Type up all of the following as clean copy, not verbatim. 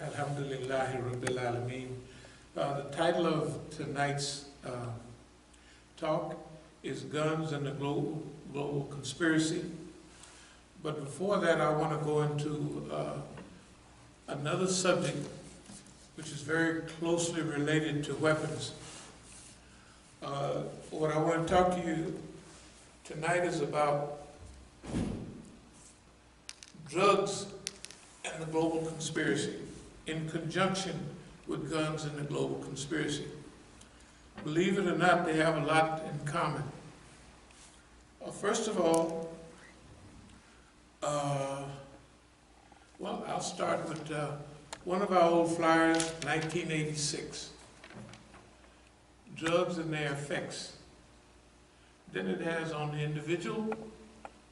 Alhamdulillahi Rabbil Alameen. The title of tonight's talk is Guns and the Global Conspiracy. But before that, I want to go into another subject which is very closely related to weapons. What I want to talk to you tonight is about drugs and the global conspiracy in conjunction with guns and the global conspiracy. Believe it or not, they have a lot in common. First of all, well, I'll start with one of our old flyers, 1986. Drugs and their effects. Then it has on the individual,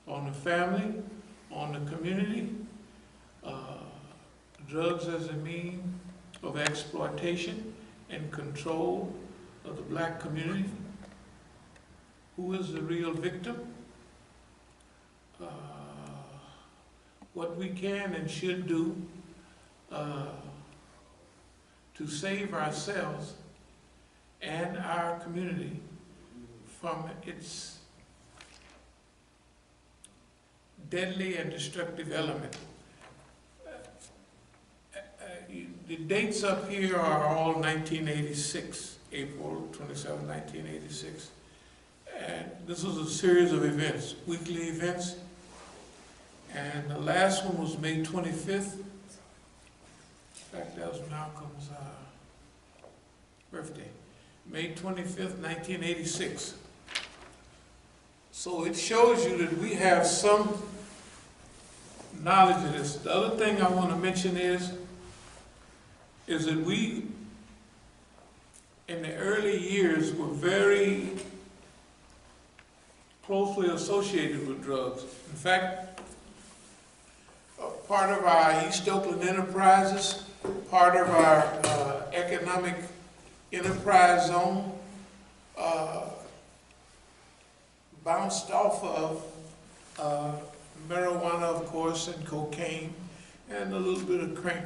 on the family, on the community, drugs as a means of exploitation and control of the black community. Who is the real victim? What we can and should do to save ourselves and our community from its deadly and destructive element. The dates up here are all 1986, April 27, 1986. And this was a series of events, weekly events. And the last one was May 25th. In fact, that was Malcolm's birthday. May 25th, 1986. So it shows you that we have some knowledge of this. The other thing I want to mention is that we, in the early years, were very closely associated with drugs. In fact, part of our East Oakland enterprises, part of our economic enterprise zone, bounced off of marijuana, of course, and cocaine, and a little bit of crank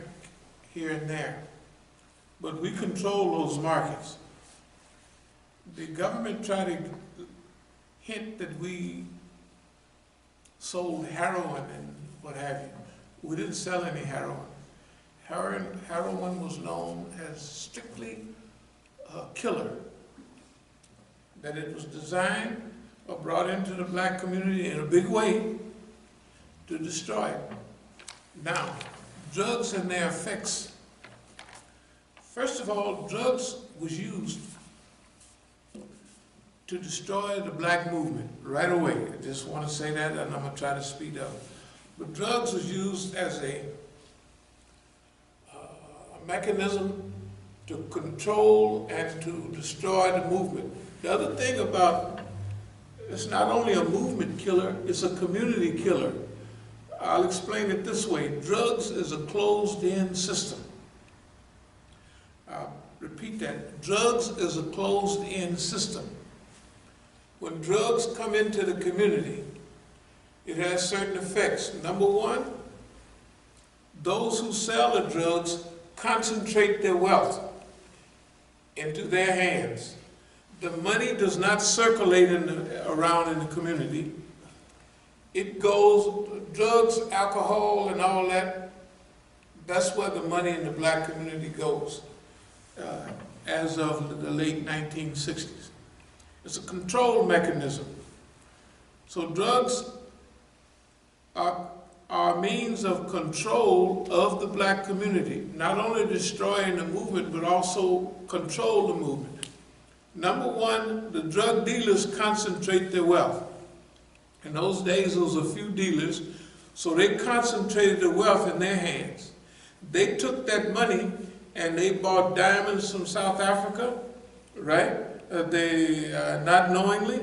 here and there. But we control those markets. The government tried to hint that we sold heroin and what have you. We didn't sell any heroin. Heroin was known as strictly a killer, that it was designed or brought into the black community in a big way to destroy it. Now, drugs and their effects. First of all, drugs was used to destroy the black movement right away. I just want to say that, and I'm going to try to speed up. But drugs was used as a mechanism to control and to destroy the movement. The other thing about, it's not only a movement killer, it's a community killer. I'll explain it this way. Drugs is a closed-in system. I'll repeat that. Drugs is a closed-in system. When drugs come into the community, it has certain effects. Number one, those who sell the drugs concentrate their wealth into their hands. The money does not circulate around in the community. It goes, drugs, alcohol, and all that, that's where the money in the black community goes as of the late 1960s. It's a control mechanism. So drugs are a means of control of the black community, not only destroying the movement, but also control the movement. Number one, the drug dealers concentrate their wealth. In those days, there was a few dealers, so they concentrated their wealth in their hands. They took that money and they bought diamonds from South Africa, right? Not knowingly,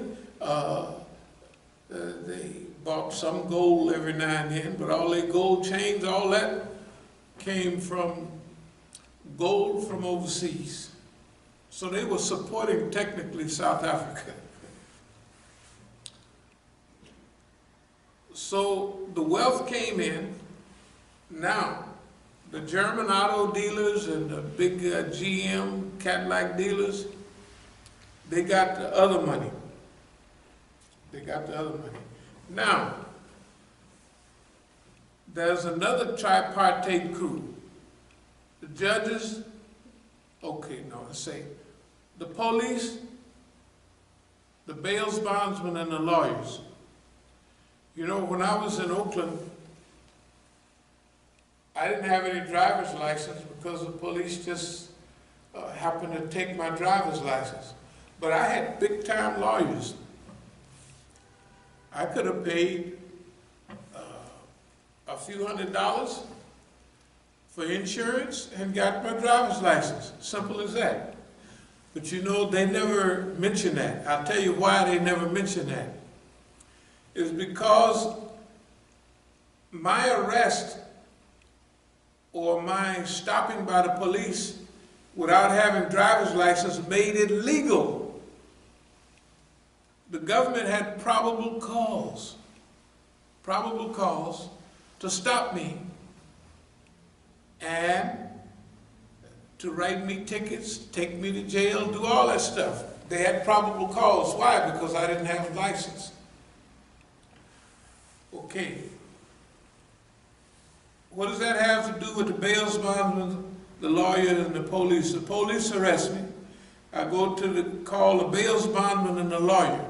they bought some gold every now and then, but all their gold chains, all that came from gold from overseas. So they were supporting technically South Africa. So the wealth came in. Now, The German auto dealers and the big GM Cadillac dealers, they got the other money. They got the other money. Now, there's another tripartite crew. The judges, okay, no, let's say, the police, the bail bondsmen, and the lawyers. You know, when I was in Oakland, I didn't have any driver's license because the police just happened to take my driver's license. But I had big-time lawyers. I could have paid a few $100s for insurance and got my driver's license. Simple as that. But you know, they never mention that. I'll tell you why they never mention that. It's because my arrest or my stopping by the police without having driver's license made it legal. The government had probable cause to stop me and to write me tickets, take me to jail, do all that stuff. They had probable cause. Why? Because I didn't have a license. Okay. What does that have to do with the bail bondsmen, the lawyers, and the police? The police arrest me. I go to call the bail bondsman and the lawyer.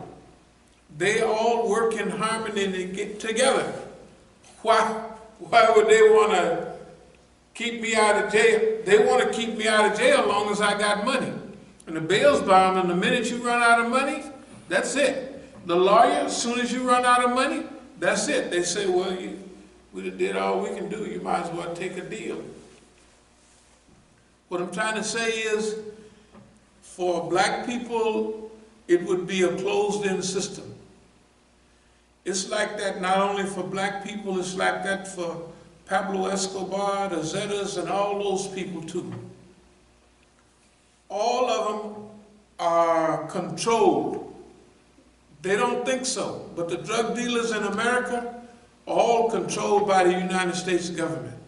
They all work in harmony and get together. Why would they want to keep me out of jail? They want to keep me out of jail as long as I got money. And the bail bondsman, the minute you run out of money, that's it. The lawyer, as soon as you run out of money, that's it. They say, well, we did all we can do. You might as well take a deal. What I'm trying to say is, for black people, it would be a closed-in system. It's like that not only for black people, it's like that for Pablo Escobar, the Zetas, and all those people too. All of them are controlled. They don't think so, but the drug dealers in America are all controlled by the United States government.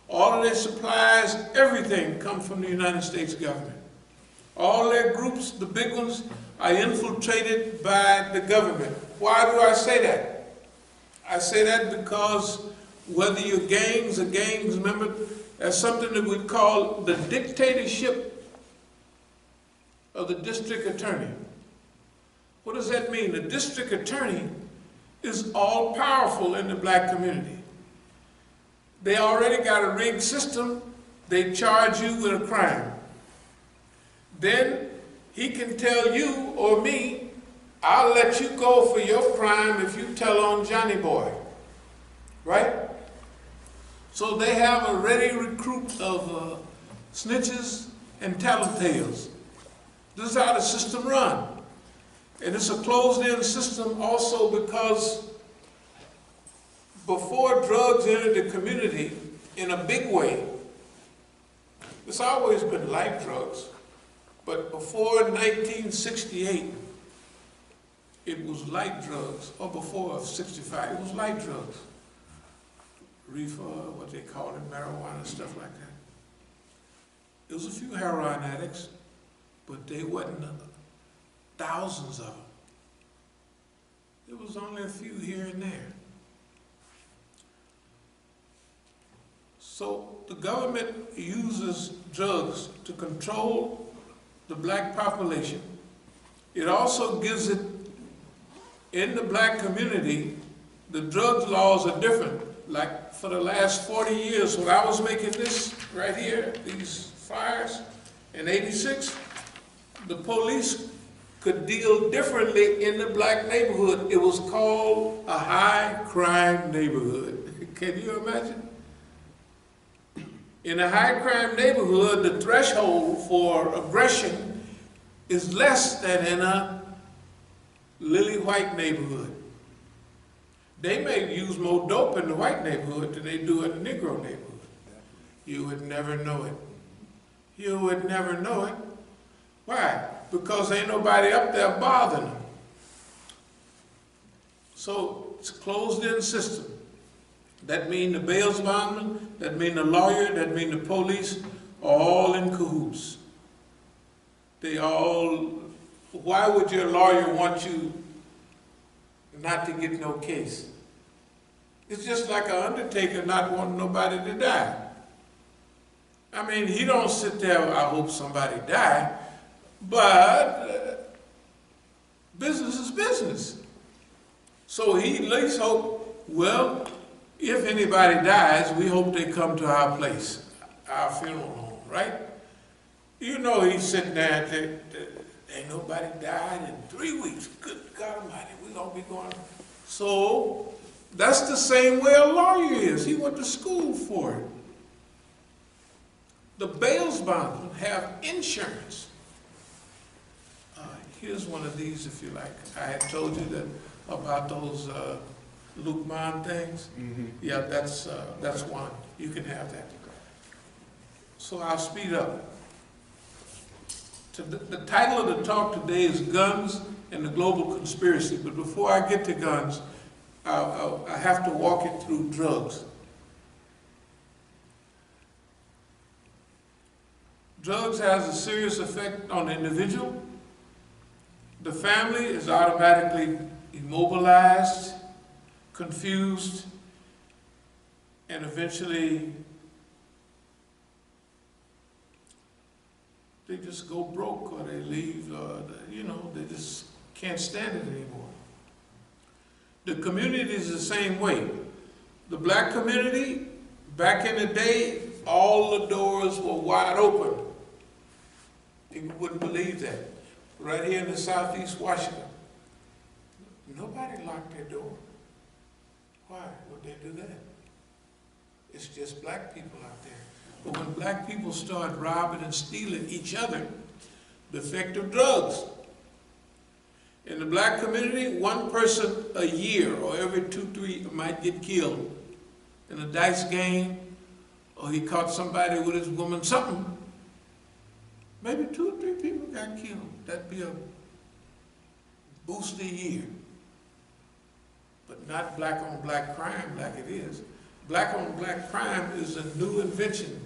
All of their supplies, everything comes from the United States government. All their groups, the big ones, are infiltrated by the government. Why do I say that? I say that because whether you're gangs or gangs members, there's something that we call the dictatorship of the district attorney. What does that mean? The district attorney is all powerful in the black community. They already got a rigged system. They charge you with a crime. Then he can tell you or me, I'll let you go for your crime if you tell on Johnny Boy. Right? So they have a ready recruit of snitches and tattletales. This is how the system runs. And it's a closed-in system also because before drugs entered the community in a big way, it's always been light drugs, but before 1968, it was light drugs, or before 65, it was light drugs. Reefer, what they call it, marijuana, stuff like that. There was a few heroin addicts, but they wasn't thousands of them. There was only a few here and there. So the government uses drugs to control the black population. It also gives it, in the black community, the drug laws are different. Like for the last 40 years, when I was making this right here, these fires in '86, the police could deal differently in the black neighborhood. It was called a high crime neighborhood. Can you imagine? In a high crime neighborhood, the threshold for aggression is less than in a lily white neighborhood. They may use more dope in the white neighborhood than they do in the Negro neighborhood. You would never know it. You would never know it. Why? Because ain't nobody up there bothering them. So it's a closed-in system. That means the bail bondsman that mean the lawyer, that mean the police, are all in cahoots. They all, why would your lawyer want you not to get no case? It's just like an undertaker not wanting nobody to die. I mean, he don't sit there, I hope somebody die, but business is business. So he at least hope, well, if anybody dies, we hope they come to our place, our funeral home, right? You know he's sitting there and think, ain't nobody died in 3 weeks. Good God Almighty, we're going to be going. So that's the same way a lawyer is. He went to school for it. The bail bondsmen have insurance. Here's one of these if you like. I had told you that about those Luke Mon things. Mm-hmm. Yeah, that's one. You can have that. So I'll speed up. The title of the talk today is Guns and the Global Conspiracy. But before I get to guns, I have to walk it through drugs. Drugs has a serious effect on the individual. The family is automatically immobilized, confused, and eventually they just go broke or they leave, they just can't stand it anymore. The community is the same way. The black community, back in the day, all the doors were wide open. People wouldn't believe that. Right here in the southeast Washington, nobody locked their door. Why would they do that? It's just black people out there. But when black people start robbing and stealing each other, the effect of drugs. In the black community, one person a year or every 2-3 might get killed in a dice game, or he caught somebody with his woman, something. Maybe 2 or 3 people got killed. That'd be a boost a year. But not black on black crime like it is. Black on black crime is a new invention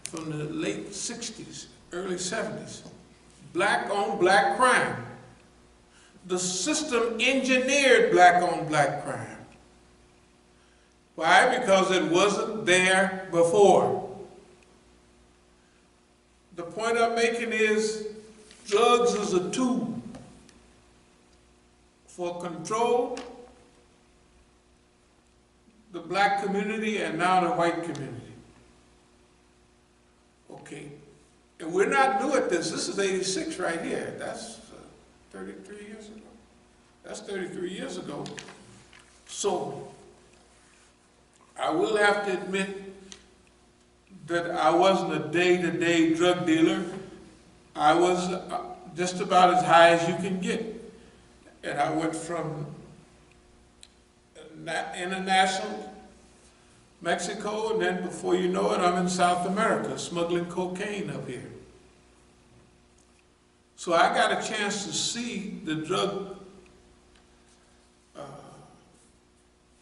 from the late 60s, early 70s. Black on black crime. The system engineered black on black crime. Why? Because it wasn't there before. The point I'm making is drugs is a tool for control, the black community and now the white community. Okay, and we're not new at this. This is 86 right here. That's 33 years ago. That's 33 years ago. So I will have to admit that I wasn't a day-to-day drug dealer. I was just about as high as you can get. And I went from international, Mexico, and then before you know it, I'm in South America, smuggling cocaine up here. So I got a chance to see the drug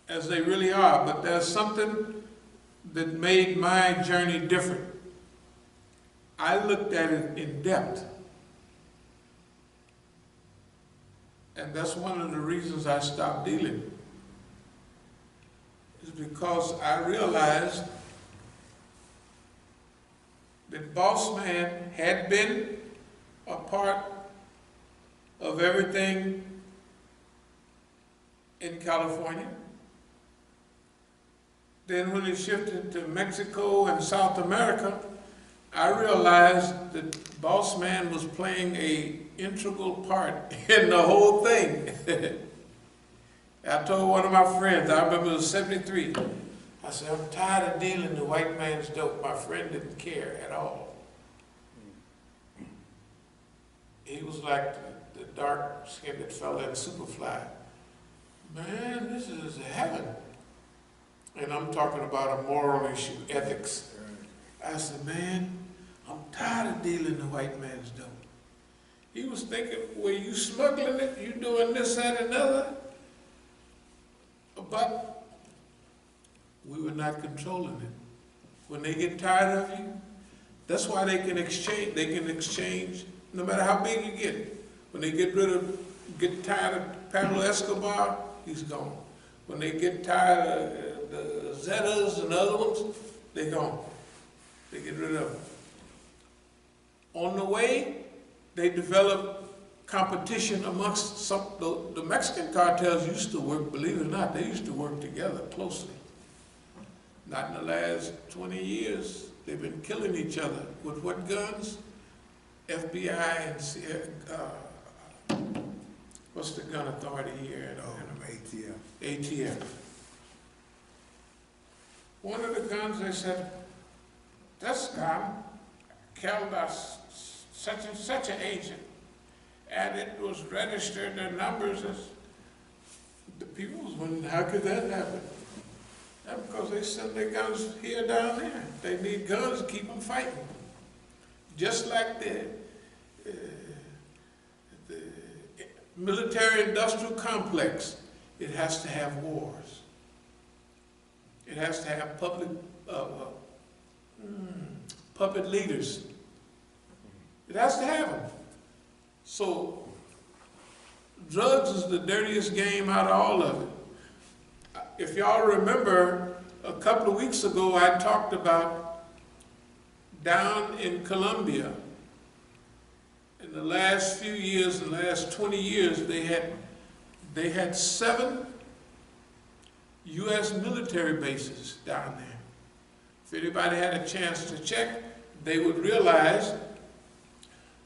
as they really are, but there's something that made my journey different. I looked at it in depth. And that's one of the reasons I stopped dealing. Is because I realized that Boss Man had been a part of everything in California. Then when it shifted to Mexico and South America, I realized that Boss Man was playing an integral part in the whole thing. I told one of my friends, I remember it was 73, I said, I'm tired of dealing the white man's dope. My friend didn't care at all. He was like the dark-skinned fella in Superfly. Man, this is heaven. And I'm talking about a moral issue, ethics. I said, man, I'm tired of dealing the white man's dope. He was thinking, well, you smuggling it, you doing this, that, and another. But we were not controlling it. When they get tired of you, that's why they can exchange no matter how big you get. When they get tired of Pablo Escobar, he's gone. When they get tired of the Zetas and other ones, they're gone. They get rid of them. On the way, they develop competition amongst the Mexican cartels used to work, believe it or not, they used to work together closely. Not in the last 20 years. They've been killing each other. With what guns? FBI and what's the gun authority here? ATF. ATF. One of the guns, they said, this gun killed us such and such an agent. And it was registered, their numbers as, the people was wondering, how could that happen? That's because they send their guns here, down there. They need guns to keep them fighting. Just like the military-industrial complex, it has to have wars. It has to have puppet leaders. It has to have them. So, drugs is the dirtiest game out of all of it. If y'all remember, a couple of weeks ago I talked about down in Colombia, in the last few years, the last 20 years, they had 7 U.S. military bases down there. If anybody had a chance to check, they would realize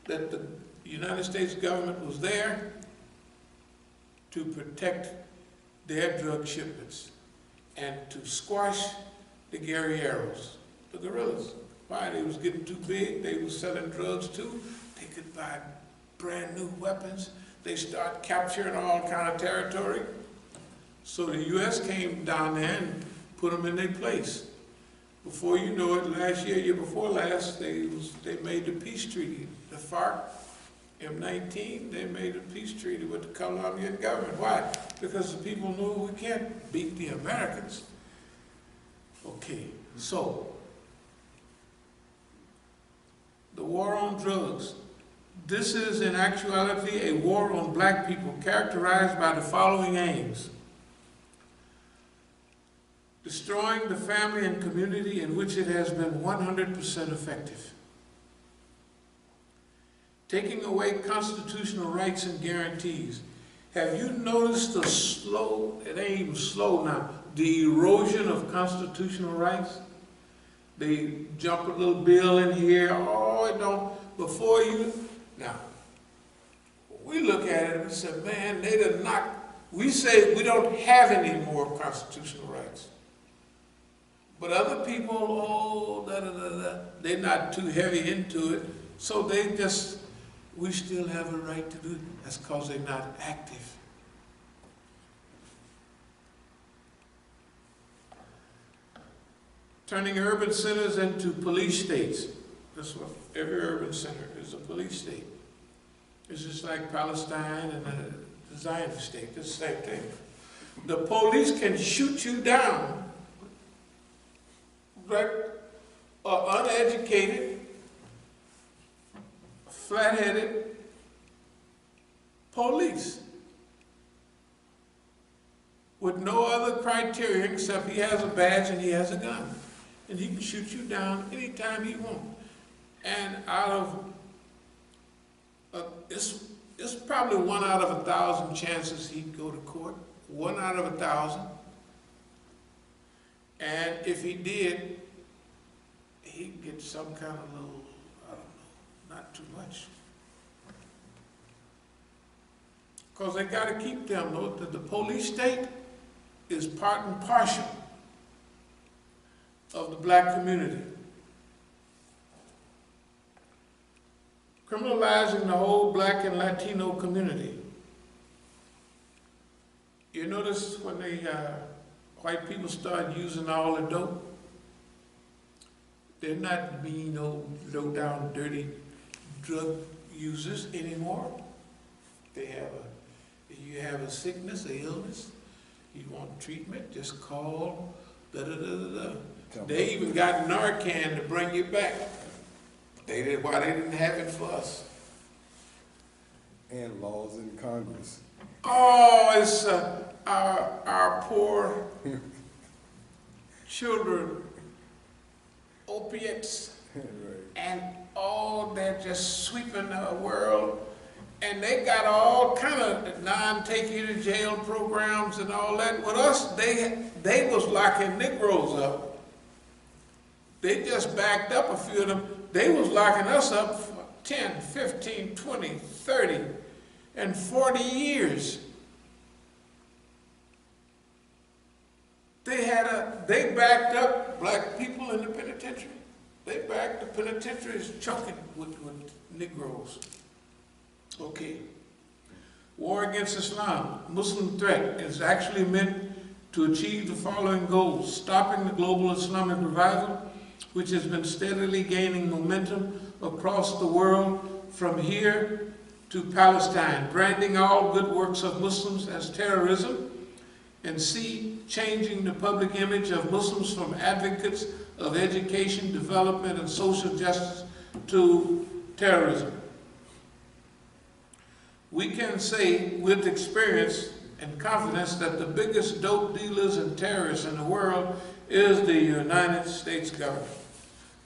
that the United States government was there to protect their drug shipments and to squash the guerrilleros, the guerrillas. Why? They was getting too big, they was selling drugs too, they could buy brand new weapons, they start capturing all kind of territory. So the U.S. came down there and put them in their place. Before you know it, last year before last, they made the peace treaty. The FARC, M19, they made a peace treaty with the Colombian government. Why? Because the people knew we can't beat the Americans. Okay, so the war on drugs. This is in actuality a war on black people characterized by the following aims. Destroying the family and community in which it has been 100% effective. Taking away constitutional rights and guarantees. Have you noticed the slow, it ain't even slow now, the erosion of constitutional rights? They jump a little bill in here, oh, it don't, before you, now, we look at it and say, man, they done knocked, we say we don't have any more constitutional rights. But other people, oh, they're not too heavy into it, so they just, we still have a right to do it. That's because they're not active. Turning urban centers into police states. That's what every urban center is, a police state. It's just like Palestine and the Zionist state, it's the same thing. The police can shoot you down, right, uneducated, flat-headed police with no other criteria except he has a badge and he has a gun. And he can shoot you down anytime he wants. And out of, it's probably 1 out of 1,000 chances he'd go to court. 1 out of 1,000. And if he did, he'd get some kind of little, I don't know, not too much. Because they got to keep them, though, that the police state is part and parcel of the black community. Criminalizing the whole black and Latino community. You notice when they, white people start using all the dope, they're not mean, old, low-down, dirty drug users anymore. They have if you have a sickness, an illness, you want treatment, just call, da-da-da-da-da. They even got Narcan to bring you back. They did why they didn't have it for us. And laws in Congress. Oh, it's our poor children, opiates, Right. and all they're just sweeping the world. And they got all kind of non-take-you-to-jail programs and all that. With us, they was locking Negroes up. They just backed up a few of them. They was locking us up for 10, 15, 20, 30, and 40 years. They backed up black people in the penitentiary. They backed the penitentiaries choking with Negroes. Okay. War against Islam, Muslim threat, is actually meant to achieve the following goals: stopping the global Islamic revival, which has been steadily gaining momentum across the world from here to Palestine, branding all good works of Muslims as terrorism, and C, changing the public image of Muslims from advocates of education, development, and social justice to terrorism. We can say with experience and confidence that the biggest dope dealers and terrorists in the world is the United States government.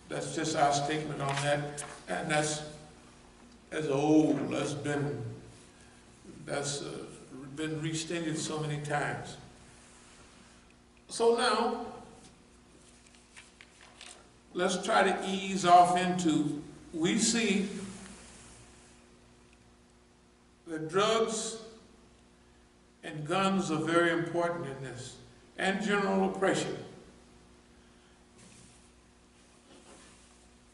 That's just our statement on that, and that's old. That's been restated so many times. So now, let's try to ease off into, we see that drugs and guns are very important in this, and general oppression.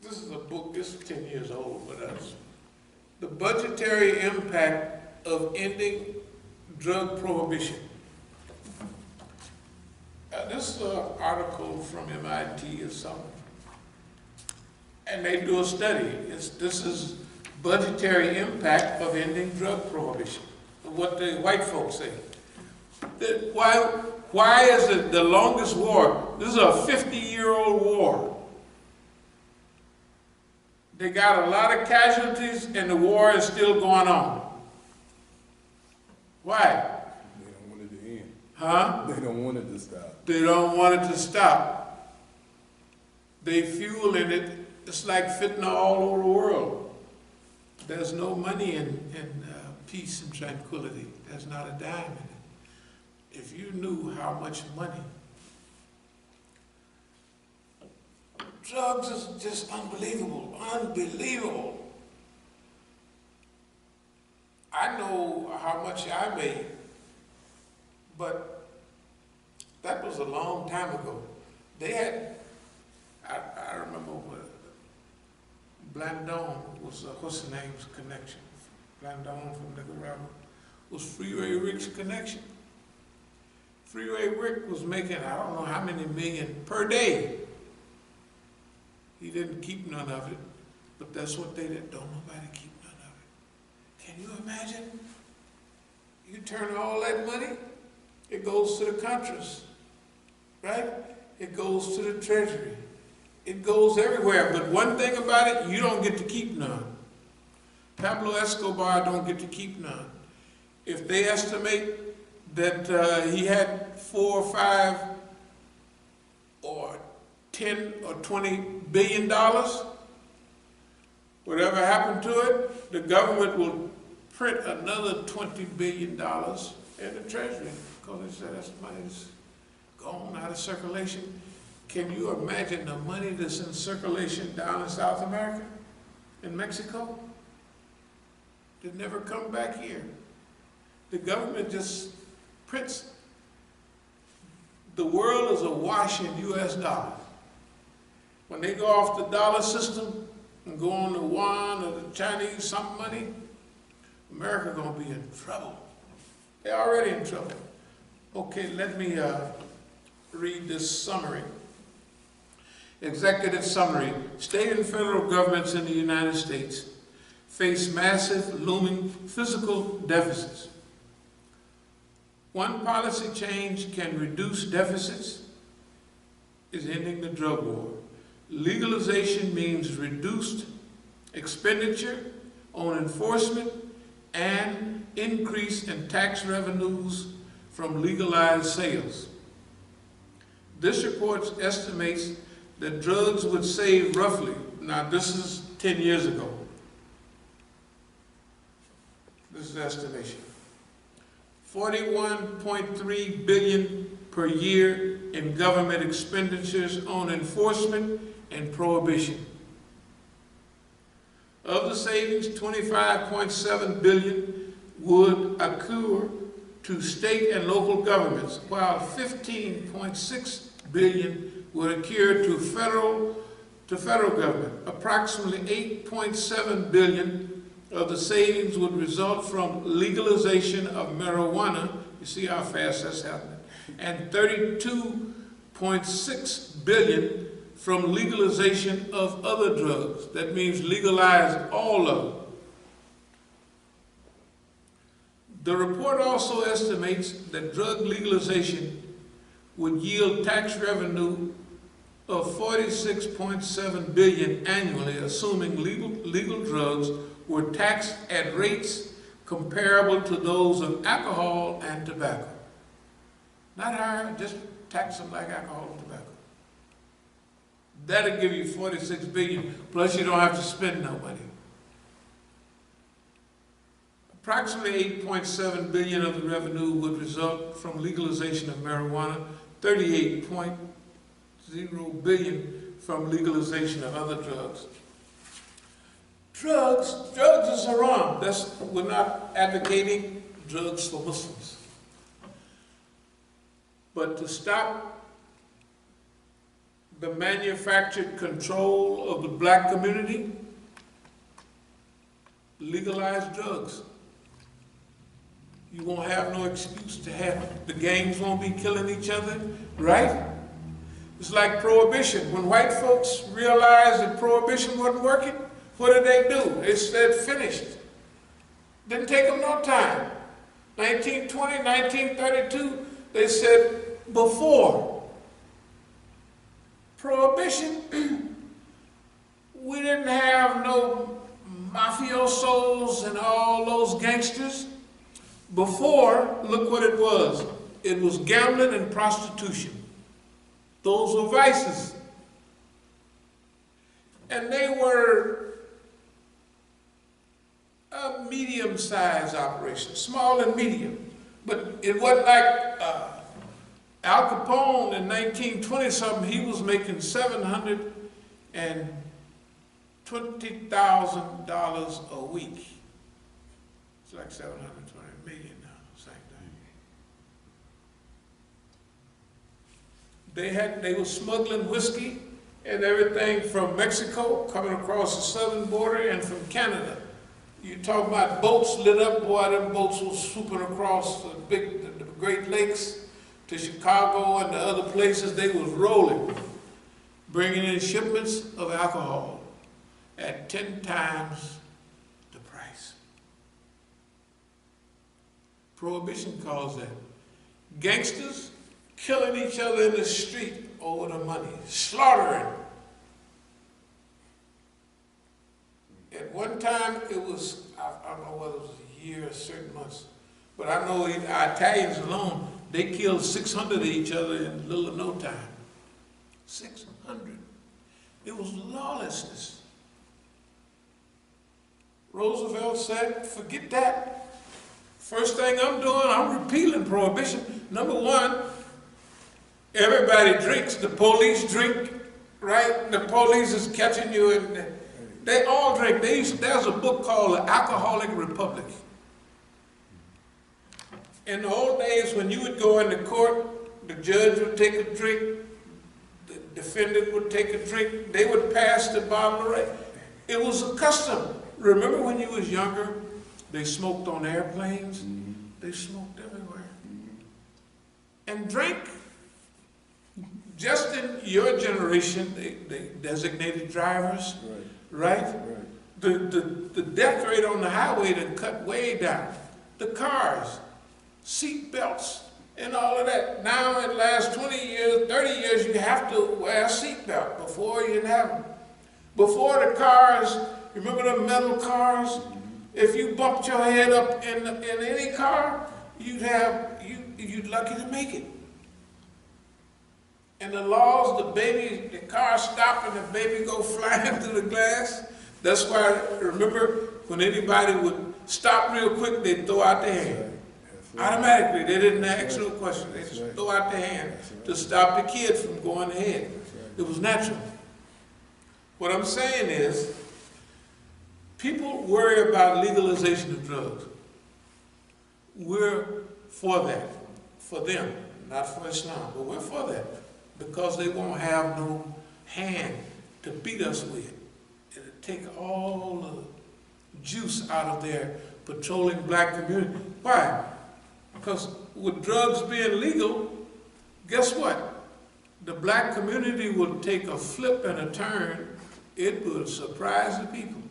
This is a book, this is 10 years old, but that's the budgetary impact of ending drug prohibition. This is an article from MIT or something, and they do a study. This is budgetary impact of ending drug prohibition, what the white folks say. Why is it the longest war? This is a 50-year-old war. They got a lot of casualties and the war is still going on. Why? They don't want it to end. Huh? They don't want it to stop. They don't want it to stop. They fueling it. It's like fentanyl all over the world. There's no money in peace and tranquility. There's not a dime in it. If you knew how much money. Drugs is just unbelievable, unbelievable. I know how much I made, but that was a long time ago. They had, I remember what, Blandon was, what's the name's connection? Blandon from Nicaragua was Freeway Rick's connection. Freeway Rick was making, I don't know how many million per day. He didn't keep none of it, but that's what they did. Don't nobody keep none of it. Can you imagine? You turn all that money, it goes to the Contras, right? It goes to the Treasury. It goes everywhere, but one thing about it, you don't get to keep none. Pablo Escobar don't get to keep none. If they estimate that he had 4 or 5 or 10 or 20 billion dollars, whatever happened to it, the government will print another $20 billion in the Treasury because they said that's money that's gone out of circulation. Can you imagine the money that's in circulation down in South America, in Mexico? They never come back here. The government just prints. The world is awash in US dollars. When they go off the dollar system and go on the yuan or the Chinese something money, America gonna be in trouble. They're already in trouble. Okay, let me read this summary. Executive summary. State and federal governments in the United States face massive, looming physical deficits. One policy change can reduce deficits is ending the drug war. Legalization means reduced expenditure on enforcement and increase in tax revenues from legalized sales. This report estimates that drugs would save roughly, now this is 10 years ago, this is estimation, $41.3 billion per year in government expenditures on enforcement and prohibition. Of the savings, $25.7 billion would accrue to state and local governments, while $15.6 billion would accrue to federal government. Approximately $8.7 billion of the savings would result from legalization of marijuana. You see how fast that's happening. And $32.6 billion from legalization of other drugs. That means legalize all of them. The report also estimates that drug legalization would yield tax revenue of $46.7 billion annually, assuming legal drugs were taxed at rates comparable to those of alcohol and tobacco. Not higher, just tax them like alcohol and tobacco. That'll give you $46 billion, plus you don't have to spend no money. Approximately $8.7 billion of the revenue would result from legalization of marijuana, $38.0 billion from legalization of other drugs. Drugs is haram. We're not advocating drugs for Muslims. But to stop the manufactured control of the black community, legalize drugs. You won't have no excuse to have, the gangs won't be killing each other, right? It's like prohibition. When white folks realized that prohibition wasn't working, what did they do? They said finished. Didn't take them no time. 1920, 1932, they said before prohibition, we didn't have no mafiosos and all those gangsters. Before, look what it was. It was gambling and prostitution. Those were vices. And they were a medium-sized operation, small and medium. But it wasn't like Al Capone in 1920-something, he was making $720,000 a week. It's like $720 million now, same thing. They were smuggling whiskey and everything from Mexico, coming across the southern border, and from Canada. You talk about boats lit up, boy, them boats were swooping across the Great Lakes to Chicago and the other places. They was rolling, bringing in shipments of alcohol at 10 times the price. Prohibition caused that. Gangsters killing each other in the street over the money, slaughtering. At one time, it was, I don't know whether it was a year or certain months, but I know our Italians alone, they killed 600 of each other in little or no time. 600. It was lawlessness. Roosevelt said, forget that. First thing I'm doing, I'm repealing prohibition. Number one, everybody drinks. The police drink, right? The police is catching you, and they all drink. There's a book called The Alcoholic Republic. In the old days, when you would go into court, the judge would take a drink, the defendant would take a drink, they would pass the bottle around. It was a custom. Remember when you was younger, they smoked on airplanes? Mm-hmm. They smoked everywhere. Mm-hmm. And drank. Just in your generation, they designated drivers, right? The death rate on the highway done cut way down. The cars, seat belts, and all of that. Now in the last 20 years, 30 years, you have to wear a seatbelt. Before you didn't have them. Before the cars, remember the metal cars? If you bumped your head up in any car, you'd lucky to make it. And the laws, the car stop and the baby go flying through the glass. That's why, remember, when anybody would stop real quick, they'd throw out their hand. Automatically, they didn't ask no question. They just throw out their hand to stop the kid from going ahead. It was natural. What I'm saying is, people worry about legalization of drugs. We're for that, for them, not for Islam, but we're for that because they won't have no hand to beat us with. It'll take all the juice out of their patrolling black community. Why? Because with drugs being legal, guess what? The black community will take a flip and a turn. It will surprise the people.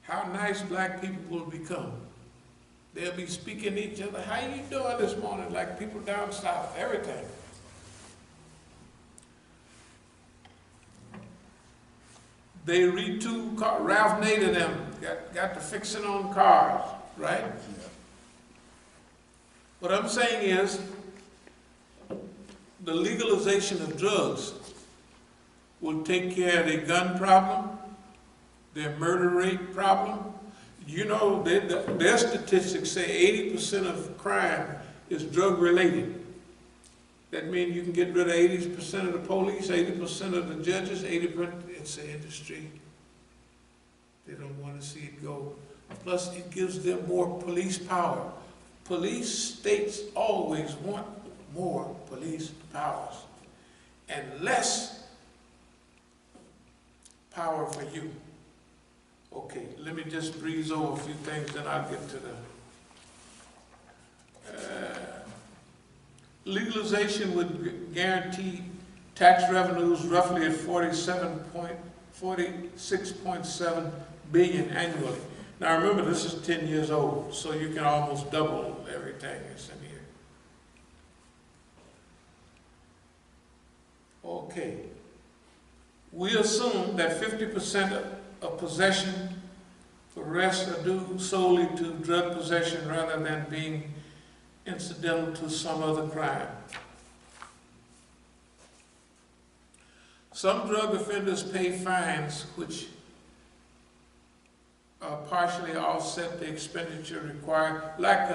How nice black people will become. They'll be speaking to each other, how you doing this morning? Like people down south, everything. They retool cars. Ralph Nader them got to fixing on cars, right? What I'm saying is, the legalization of drugs will take care of their gun problem, their murder rate problem. You know, their statistics say 80% of crime is drug related. That means you can get rid of 80% of the police, 80% of the judges, 80%, it's the industry. They don't want to see it go. Plus, it gives them more police power. Police states always want more police powers and less power for you. Okay, let me just breeze over a few things, then I'll get to the legalization would guarantee tax revenues roughly at 46.7 billion annually. Now remember, this is 10 years old, so you can almost double everything that's in here. Okay. We assume that 50% of possession, the rest are due solely to drug possession rather than being incidental to some other crime. Some drug offenders pay fines which partially offset the expenditure required, like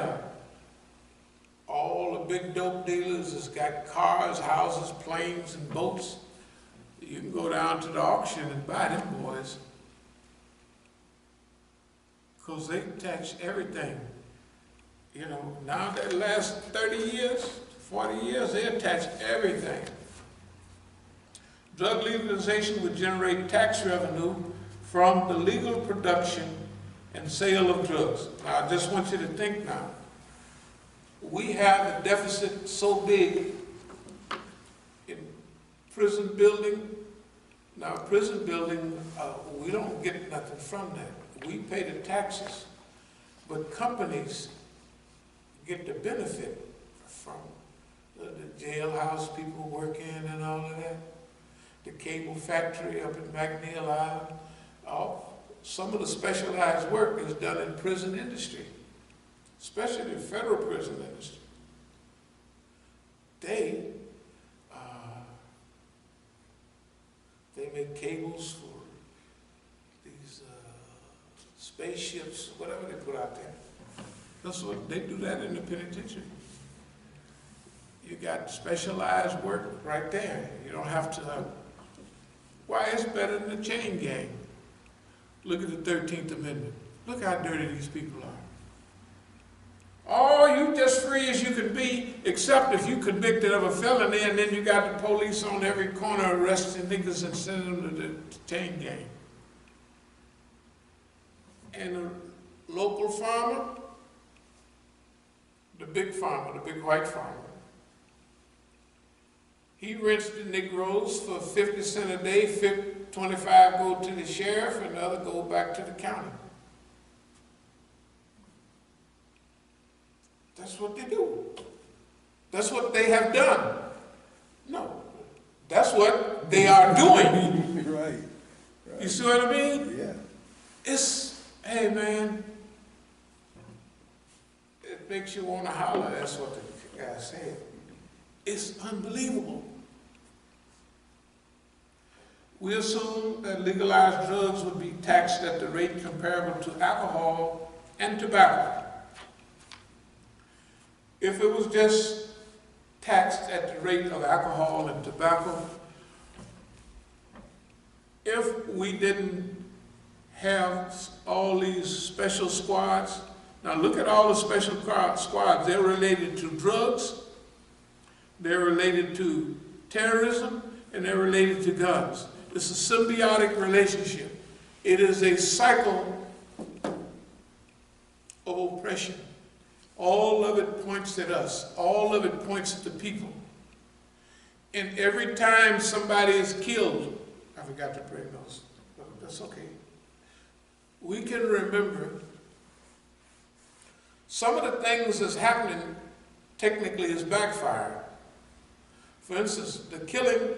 all the big dope dealers has got cars, houses, planes, and boats. You can go down to the auction and buy them boys because they tax everything. You know, now that last 30 years, 40 years, they attach everything. Drug legalization would generate tax revenue from the legal production and sale of drugs. Now, I just want you to think now. We have a deficit so big in prison building. Now, prison building, we don't get nothing from that. We pay the taxes, but companies get the benefit from the jailhouse people work in and all of that, the cable factory up in McNeil Island. Some of the specialized work is done in prison industry, especially the federal prison industry. They make cables for these spaceships, whatever they put out there. That's what they do that in the penitentiary. You got specialized work right there. You don't have to. Why it's better than the chain gang? Look at the 13th Amendment. Look how dirty these people are. Oh, you just free as you can be, except if you convicted of a felony, and then you got the police on every corner arresting niggas and sending them to the chain gang. And the local farmer, the big white farmer, he rents the Negroes for 50 cents a day, 25 go to the sheriff, and the other go back to the county. That's what they do. That's what they have done. No, that's what they are doing. Right. You see what I mean? Yeah. Hey man, it makes you want to holler. That's what the guy said. It's unbelievable. We assume that legalized drugs would be taxed at the rate comparable to alcohol and tobacco. If it was just taxed at the rate of alcohol and tobacco, if we didn't have all these special squads, now look at all the special squads. They're related to drugs, they're related to terrorism, and they're related to guns. It's a symbiotic relationship. It is a cycle of oppression. All of it points at us. All of it points at the people. And every time somebody is killed, I forgot to bring those, but that's okay. We can remember some of the things that's happening technically is backfiring. For instance, the killing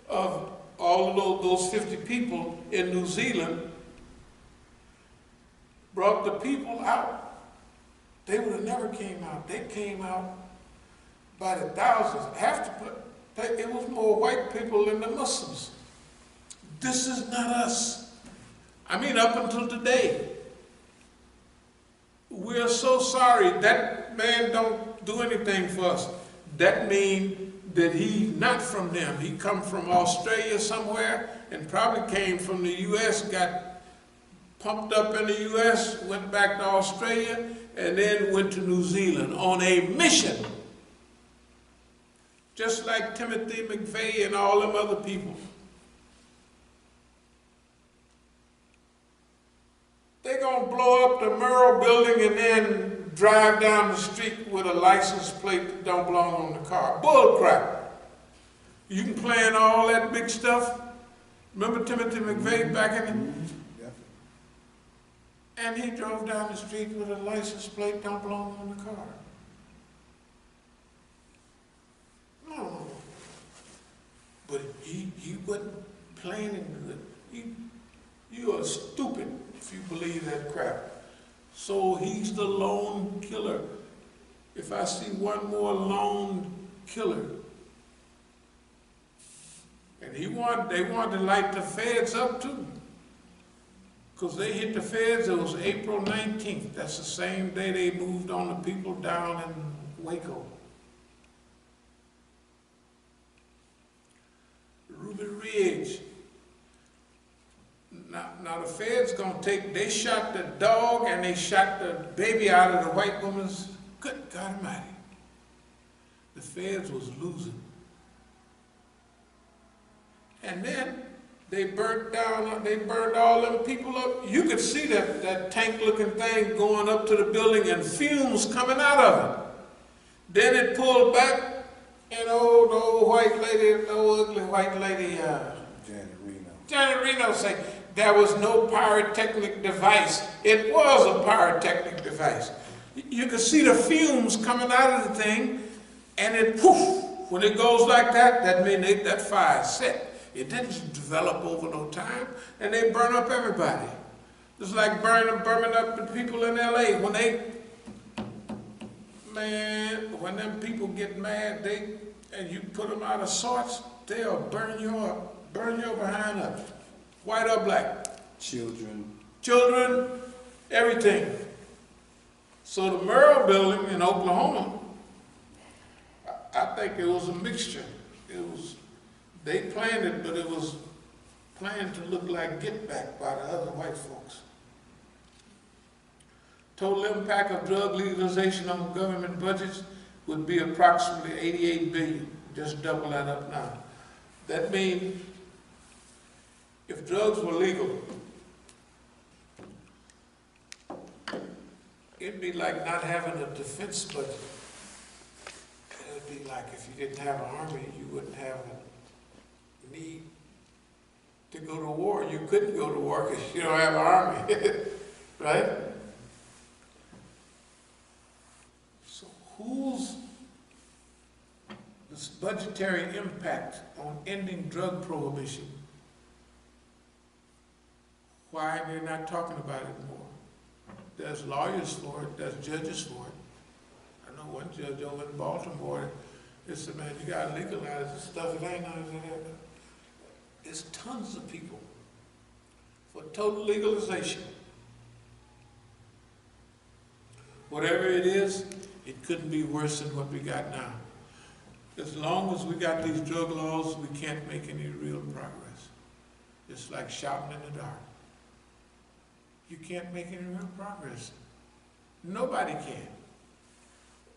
of all of those 50 people in New Zealand brought the people out. They would have never came out. They came out by the thousands. It was more white people than the Muslims. This is not us. I mean, up until today. We're so sorry. That man don't do anything for us. That means that he's not from them. He come from Australia somewhere and probably came from the U.S., got pumped up in the U.S., went back to Australia, and then went to New Zealand on a mission. Just like Timothy McVeigh and all them other people. They're going to blow up the Merrill building and then drive down the street with a license plate that don't belong on the car. Bull crap. You can plan all that big stuff. Remember Timothy McVeigh back in the... And he drove down the street with a license plate don't belong on the car. No. But he wasn't planning good. You are stupid if you believe that crap. So he's the lone killer. If I see one more lone killer, and they wanted to light the feds up too. Because they hit the feds, it was April 19th. That's the same day they moved on the people down in Waco. Ruby Ridge. Now the feds gonna they shot the dog and they shot the baby out of the white woman's, good God Almighty. The feds was losing. And then they burned all them people up. You could see that tank-looking thing going up to the building and fumes coming out of it. Then it pulled back, and the old white lady, the old ugly white lady, Janet Reno said, there was no pyrotechnic device. It was a pyrotechnic device. You could see the fumes coming out of the thing, and it poof. When it goes like that, that means that fire is set. It didn't develop over no time, and they burn up everybody. It's like burning up the people in L.A. When them people get mad, and you put them out of sorts, they'll burn your behind up. White or black. Children, everything. So the Merrill building in Oklahoma, I think it was a mixture. They planned it, but it was planned to look like Get Back by the other white folks. Total impact of drug legalization on government budgets would be approximately $88 billion. Just double that up now. That means if drugs were legal, it'd be like not having a defense budget. It'd be like if you didn't have an army, you wouldn't have a need to go to war. You couldn't go to war because you don't have an army, right? So budgetary impact on ending drug prohibition. Why are they not talking about it more? There's lawyers for it, there's judges for it. I know one judge over in Baltimore, he said, man, you gotta legalize this stuff, it ain't none of that. There's tons of people for total legalization. Whatever it is, it couldn't be worse than what we got now. As long as we got these drug laws, we can't make any real progress. It's like shouting in the dark. You can't make any real progress. Nobody can.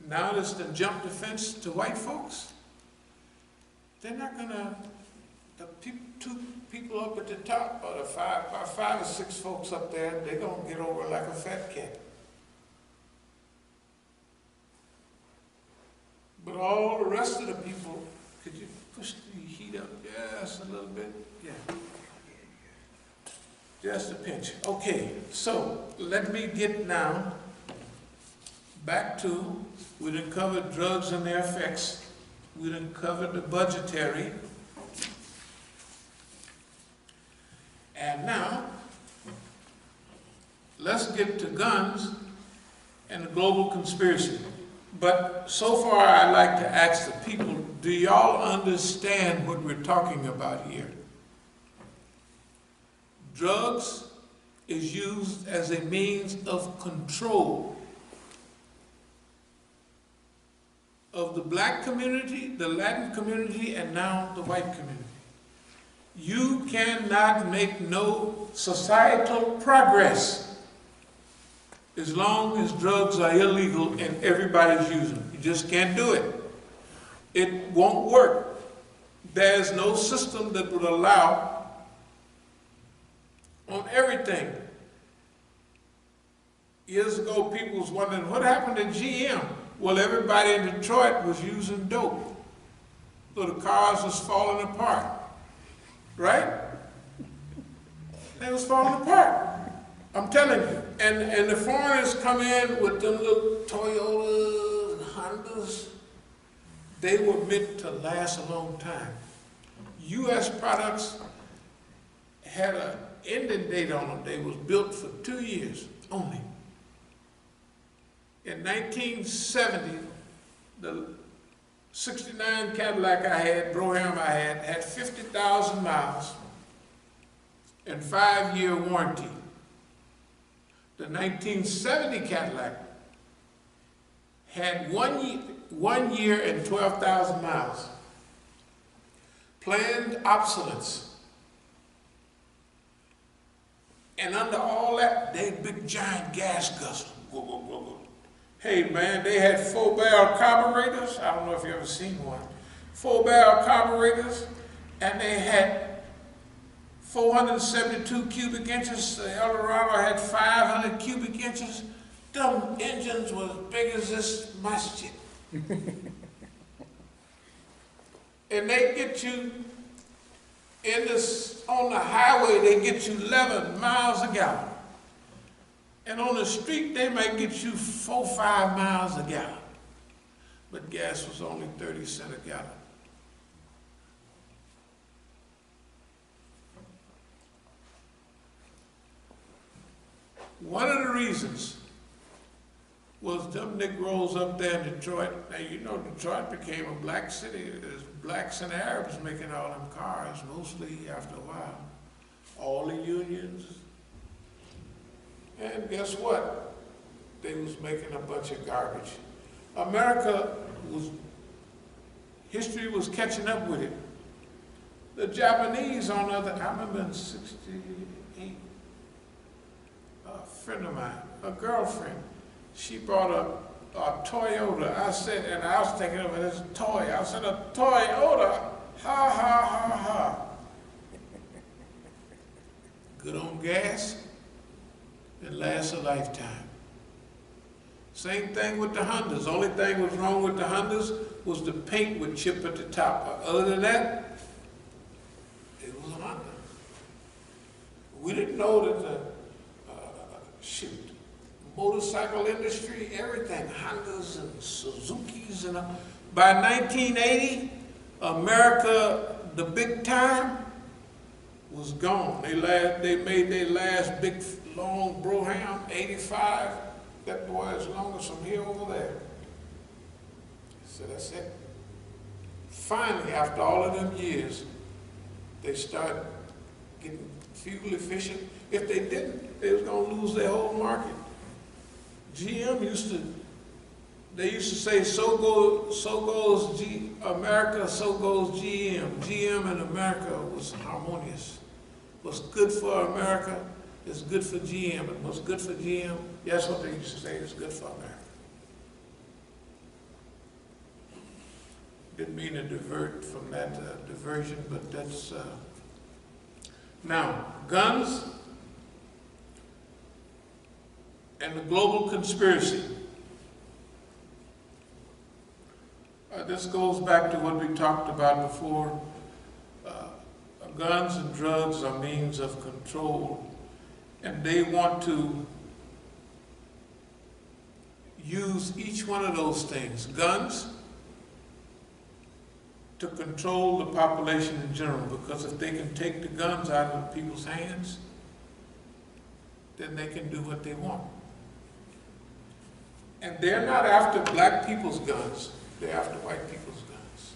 Now it's the jump the fence to white folks. They're not gonna, two people up at the top, or the five or six folks up there, they're gonna get over like a fat cat. But all the rest of the people, could you push the heat up just a little bit? Yeah. Just a pinch. Okay, so let me get now back to, we done covered drugs and their effects. We done covered the budgetary. And now, let's get to guns and the global conspiracy. But so far, I'd like to ask the people, do y'all understand what we're talking about here? Drugs is used as a means of control of the black community, the Latin community, and now the white community. You cannot make no societal progress as long as drugs are illegal and everybody's using them. You just can't do it. It won't work. There's no system that would allow on everything. Years ago, people was wondering, what happened to GM? Well, everybody in Detroit was using dope. So the cars was falling apart, right? They was falling apart. I'm telling you. And the foreigners come in with them little Toyotas and Hondas. They were meant to last a long time. U.S. products had an ending date on them. They was built for 2 years only. In 1970, the 69 Cadillac I had, Brougham I had 50,000 miles and 5-year warranty. The 1970 Cadillac had 1 year and 12,000 miles. Planned obsolescence. And under all that, they had big giant gas guzzlers. Hey man, they had 4-barrel carburetors. I don't know if you ever seen one. 4-barrel carburetors, and they had 472 cubic inches. The Eldorado had 500 cubic inches. Them engines was as big as this Masjid. And they get you on the highway, they get you 11 miles a gallon. And on the street, they might get you 4 or 5 miles a gallon. But gas was only 30 cents a gallon. One of the reasons was them Negroes up there in Detroit. Now, you know, Detroit became a black city. There's blacks and Arabs making all them cars, mostly after a while. All the unions. And guess what? They was making a bunch of garbage. History was catching up with it. The Japanese on the other, I remember in 68, a friend of mine, a girlfriend, she brought a Toyota. I said, and I was thinking of it as a toy. I said, a Toyota, ha, ha, ha, ha. Good on gas. It lasts a lifetime. Same thing with the Hondas. The only thing was wrong with the Hondas was the paint would chip at the top. Other than that, it was a Honda. We didn't know that the motorcycle industry, everything, Hondas and Suzukis, and by 1980, America, the big time, was gone. They made their last big, long Broham, 85. That boy is longest from here over there. So that's it. Finally, after all of them years, they started getting fuel efficient. If they didn't, they was going to lose their whole market. GM used to say, so goes America, so goes GM. GM in America was harmonious. What's good for America is good for GM, and what's good for GM, that's what they used to say is good for America. Didn't mean to divert from that diversion, but that's... Now, guns and the global conspiracy. This goes back to what we talked about before. Guns and drugs are means of control, and they want to use each one of those things, guns, to control the population in general, because if they can take the guns out of people's hands, then they can do what they want. And they're not after black people's guns, they're after white people's guns.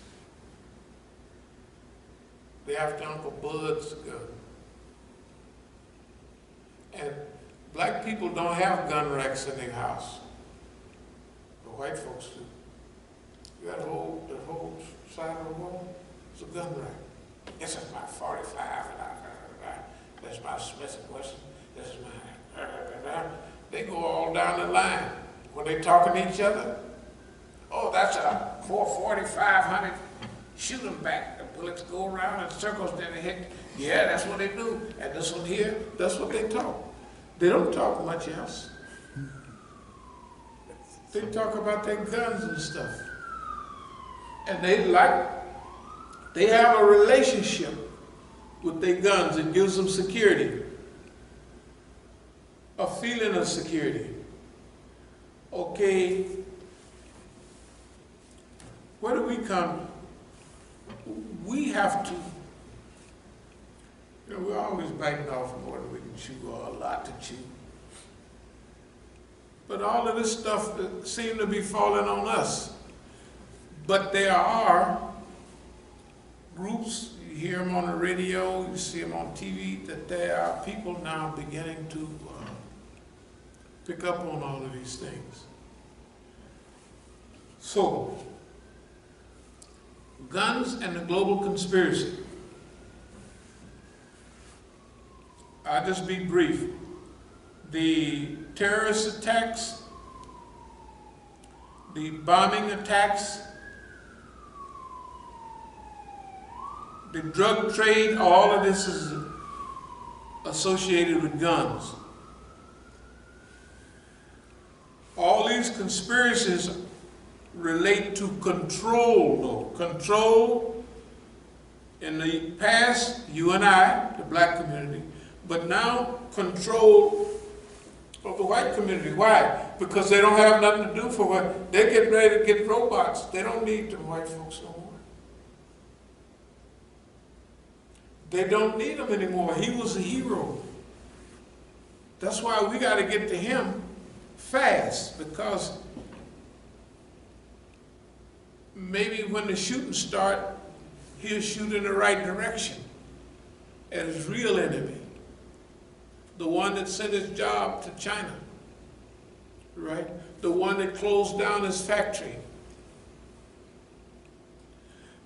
They're after Uncle Bud's gun. And black people don't have gun racks in their house, but white folks do. You got that whole side of the wall, it's a gun rack. This is my 45, that's my Smith & Wesson, this is my, they go all down the line. When they talking to each other, oh, that's a 44500, shoot them back. The bullets go around in circles, then they hit. Yeah, that's what they do. And this one here, that's what they talk. They don't talk much else. They talk about their guns and stuff. And they have a relationship with their guns. It gives them security, a feeling of security. Okay, where do we come? We have to, we're always biting off more than we can chew, or a lot to chew. But all of this stuff seems to be falling on us. But there are groups, you hear them on the radio, you see them on TV, that there are people now beginning to pick up on all of these things. So, guns and the global conspiracy. I'll just be brief. The terrorist attacks, the bombing attacks, the drug trade, all of this is associated with guns. All these conspiracies relate to control, though. Control in the past, you and I, the black community, but now control of the white community. Why? Because they don't have nothing to do for what, they're getting ready to get robots. They don't need the white folks no more. They don't need him anymore. He was a hero. That's why we got to get to him fast, because maybe when the shooting starts, he'll shoot in the right direction at his real enemy, the one that sent his job to China, right? The one that closed down his factory,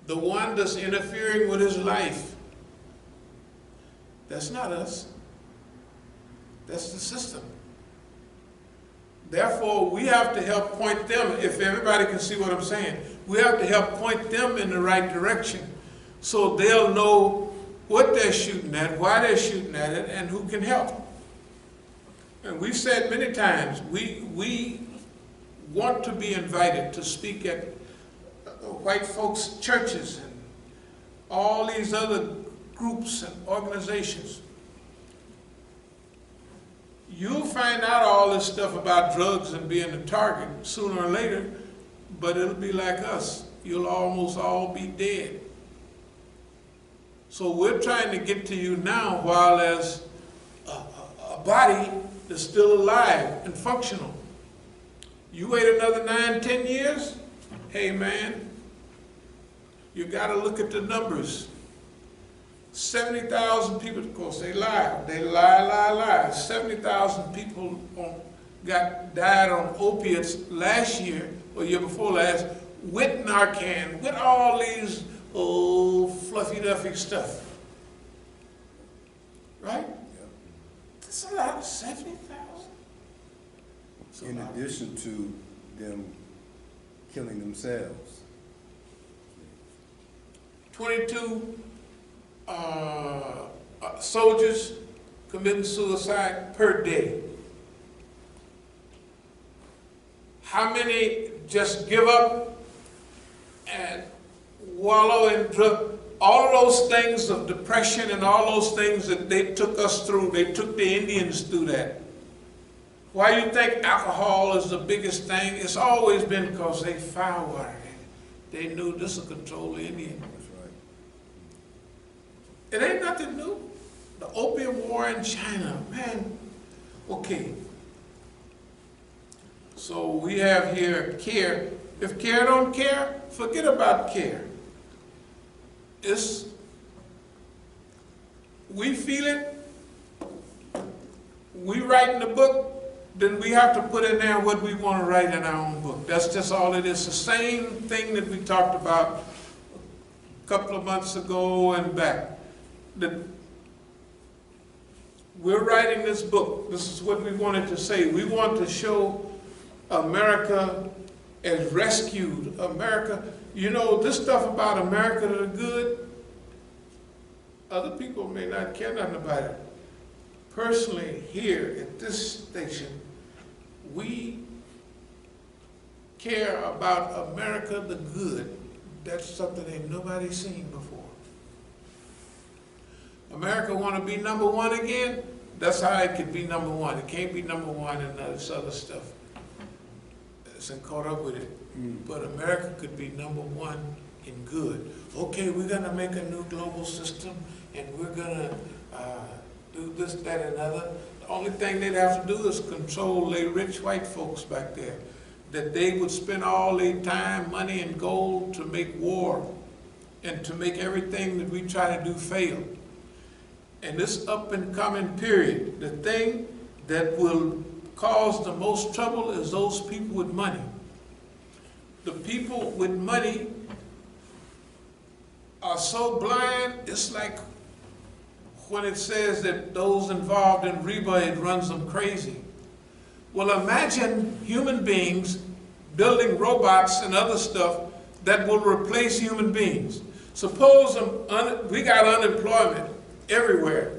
the one that's interfering with his life. That's not us. That's the system. Therefore, we have to help point them, if everybody can see what I'm saying, we have to help point them in the right direction so they'll know what they're shooting at, why they're shooting at it, and who can help. And we've said many times, we want to be invited to speak at white folks' churches and all these other groups and organizations. You'll find out all this stuff about drugs and being a target sooner or later, but it'll be like us. You'll almost all be dead. So we're trying to get to you now while there's a body that's still alive and functional. You wait another 9, 10 years, hey man, you got to look at the numbers. 70,000 people, of course, they lie. 70,000 people died on opiates last year, or year before last, with Narcan, with all these fluffy-duffy stuff. Right? Yep. That's a lot, 70,000. In addition to them killing themselves. 22 soldiers committing suicide per day. How many just give up and wallow in drug? All of those things of depression and all those things that they took us through, they took the Indians through that. Why you think alcohol is the biggest thing? It's always been because they firewatered it. They knew this would control the Indian. That's right. It ain't nothing new. The Opium War in China, man. Okay. So we have here care. If care don't care, forget about care. We feel it. We write in the book, then we have to put in there what we want to write in our own book. That's just all it is. The same thing that we talked about a couple of months ago and back. We're writing this book. This is what we wanted to say. We want to show America as rescued. America, you know, this stuff about America the good, other people may not care nothing about it. Personally, here at this station, we care about America the good. That's something ain't nobody seen before. America want to be number one again? That's how it could be number one. It can't be number one and this other stuff. It's caught up with it. But America could be number one in good. Okay, we're going to make a new global system and we're going to do this, that, and other. The only thing they'd have to do is control the rich white folks back there. That they would spend all their time, money, and gold to make war and to make everything that we try to do fail. And this up and coming period, the thing that will cause the most trouble is those people with money. The people with money are so blind, it's like when it says that those involved in Reba, it runs them crazy. Well, imagine human beings building robots and other stuff that will replace human beings. Suppose we got unemployment everywhere,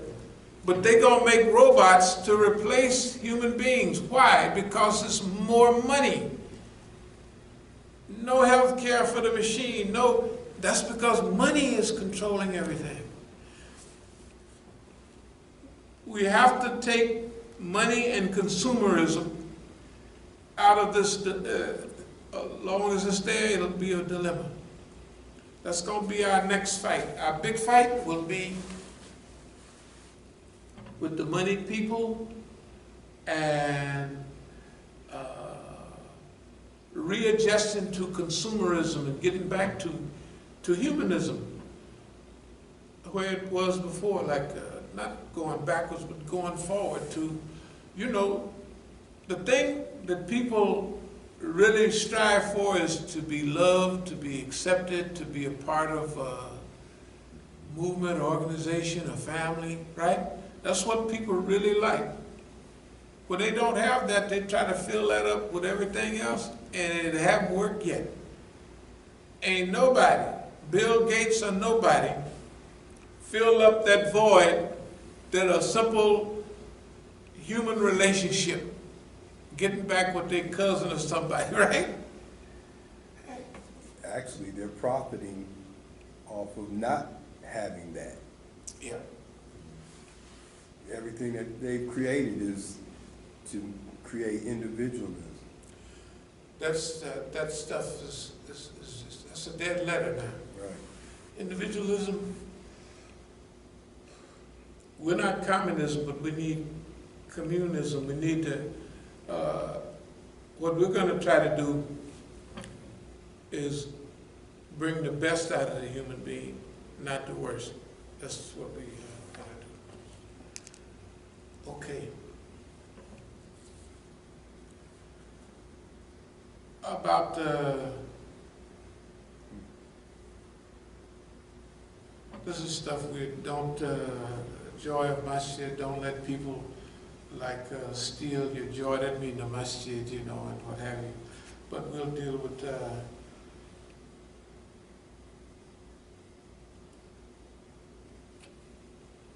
but they're going to make robots to replace human beings. Why? Because it's more money. No health care for the machine. No, that's because money is controlling everything. We have to take money and consumerism out of this. As long as it's there, it'll be a dilemma. That's going to be our next fight. Our big fight will be with the moneyed people and readjusting to consumerism and getting back to humanism, where it was before, like not going backwards, but going forward to, you know, the thing that people really strive for is to be loved, to be accepted, to be a part of a movement, organization, a family, right? That's what people really like. When they don't have that, they try to fill that up with everything else, and it hasn't worked yet. Ain't nobody, Bill Gates or nobody, filled up that void that a simple human relationship, getting back with their cousin or somebody, right? Actually, they're profiting off of not having that. Yeah. Everything that they've created is to create individualism. That stuff is that's a dead letter now. Right. Individualism, we're not communism, but we need communism. We need to, what we're going to try to do is bring the best out of the human being, not the worst. That's what we want to do. Okay. About this is stuff we don't, joy of Masjid, don't let people like steal your joy. That mean the Masjid, you know, and what have you. But we'll deal with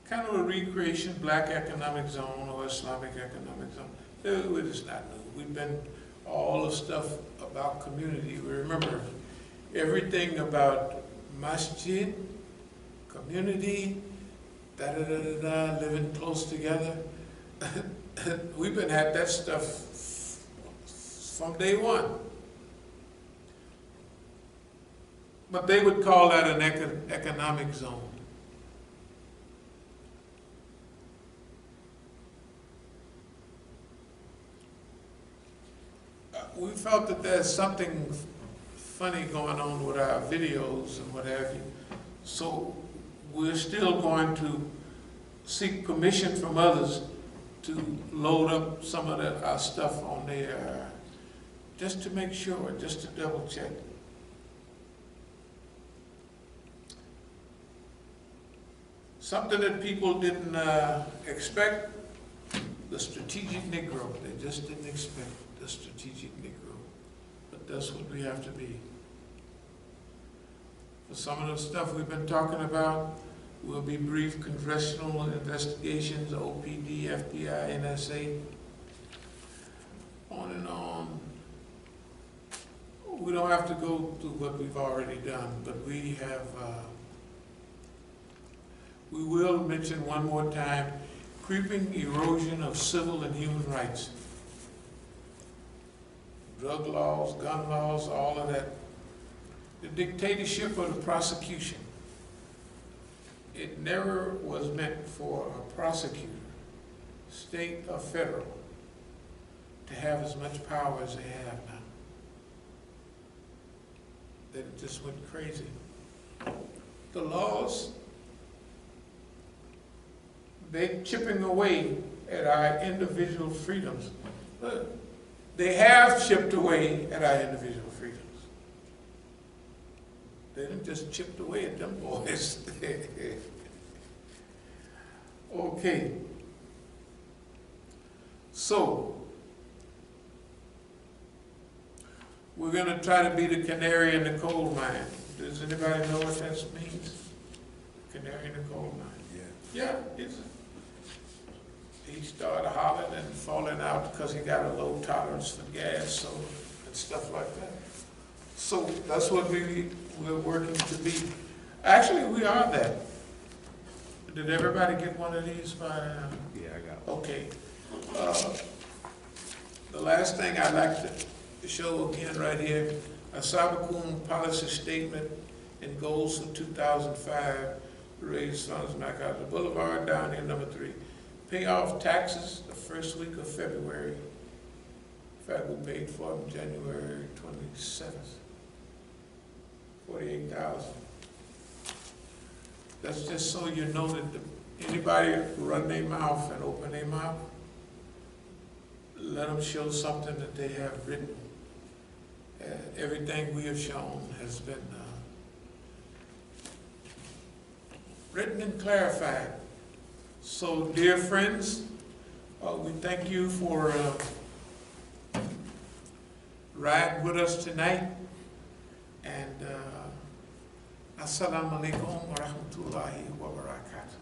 kind of a recreation, black economic zone or Islamic economic zone. We're just not new. We've been all the stuff about community. We remember everything about Masjid, community, living close together. We've been at that stuff from day one. But they would call that an economic zone. We felt that there's something funny going on with our videos and what have you. So we're still going to seek permission from others to load up some of our stuff on there, just to make sure, just to double check. Something that people didn't expect, the strategic Negro. They just didn't expect the strategic Negro. But that's what we have to be. For some of the stuff we've been talking about, will be brief congressional investigations, OPD, FBI, NSA, on and on. We don't have to go through what we've already done, but we have, we will mention one more time, creeping erosion of civil and human rights. Drug laws, gun laws, all of that. The dictatorship of the prosecution. It never was meant for a prosecutor, state or federal, to have as much power as they have now. That it just went crazy. The laws, they're chipping away at our individual freedoms. They have chipped away at our individual freedoms. They didn't just chipped away at them boys. Okay. So, we're going to try to be the canary in the coal mine. Does anybody know what that means? Canary in the coal mine. Yeah. Yeah. He started hollering and falling out because he got a low tolerance for gas, and stuff like that. So that's what we're working to be. Actually, we are that. Did everybody get one of these by now? Yeah, I got one. Okay. The last thing I'd like to show again right here, As-Sabiqun policy statement and goals for 2005, raise funds, MacArthur Boulevard, down here, number 3. Pay off taxes the first week of February. In fact, we paid for them January 27th. 48,000. That's just so you know that anybody run their mouth and open their mouth, let them show something that they have written. Everything we have shown has been written and clarified. So, dear friends, we thank you for riding with us tonight. And Assalamu alaikum wa rahmatullahi wa barakatuh.